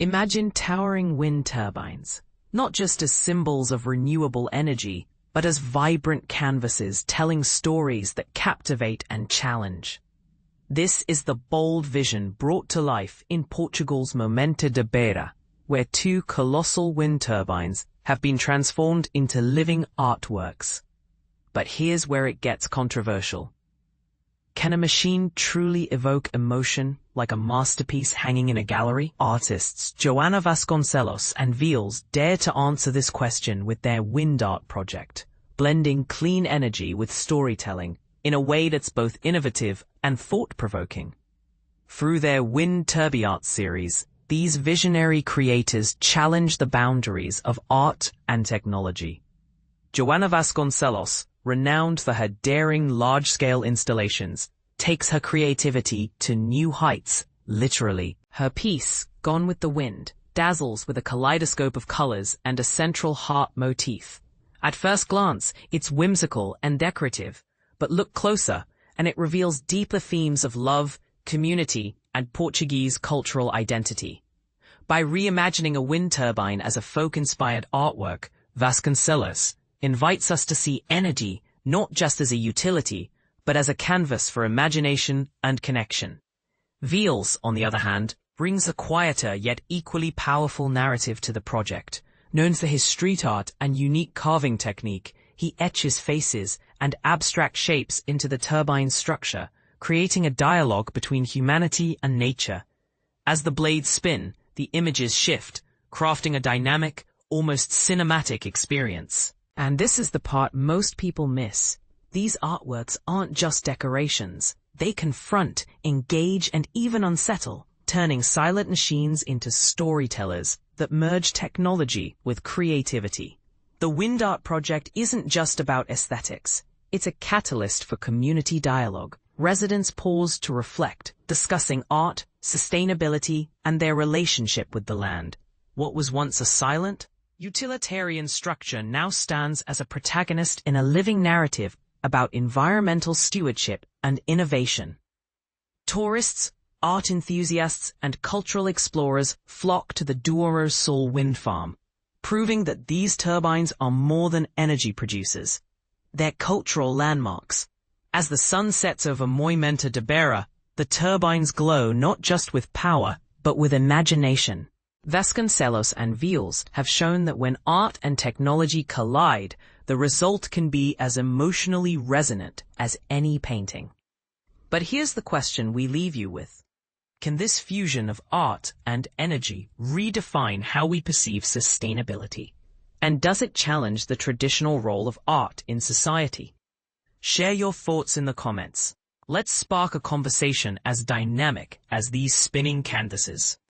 Imagine towering wind turbines, not just as symbols of renewable energy, but as vibrant canvases telling stories that captivate and challenge. This is the bold vision brought to life in Portugal's Moimenta de Beira, where two colossal wind turbines have been transformed into living artworks. But here's where it gets controversial. Can a machine truly evoke emotion like a masterpiece hanging in a gallery? Artists Joana Vasconcelos and Vhils dare to answer this question with their WindArt project, blending clean energy with storytelling in a way that's both innovative and thought-provoking. Through their Wind Turbines series, these visionary creators challenge the boundaries of art and technology. Joana Vasconcelos, renowned for her daring large-scale installations, takes her creativity to new heights, literally. Her piece, Gone with the Wind, dazzles with a kaleidoscope of colors and a central heart motif. At first glance, it's whimsical and decorative, but look closer, and it reveals deeper themes of love, community, and Portuguese cultural identity. By reimagining a wind turbine as a folk-inspired artwork, Vasconcelos invites us to see energy not just as a utility, but as a canvas for imagination and connection. Vhils, on the other hand, brings a quieter yet equally powerful narrative to the project. Known for his street art and unique carving technique, he etches faces and abstract shapes into the turbine's structure, creating a dialogue between humanity and nature. As the blades spin, the images shift, crafting a dynamic, almost cinematic experience. And this is the part most people miss. These artworks aren't just decorations. They confront, engage, and even unsettle, turning silent machines into storytellers that merge technology with creativity. The WindArt project isn't just about aesthetics. It's a catalyst for community dialogue. Residents pause to reflect, discussing art, sustainability, and their relationship with the land. What was once a silent, utilitarian structure now stands as a protagonist in a living narrative about environmental stewardship and innovation. Tourists, art enthusiasts, and cultural explorers flock to the Douro Sol wind farm, proving that these turbines are more than energy producers. They're cultural landmarks. As the sun sets over Moimenta de Beira, the turbines glow not just with power, but with imagination. Vasconcelos and Vhils have shown that when art and technology collide, the result can be as emotionally resonant as any painting. But here's the question we leave you with. Can this fusion of art and energy redefine how we perceive sustainability? And does it challenge the traditional role of art in society? Share your thoughts in the comments. Let's spark a conversation as dynamic as these spinning canvases.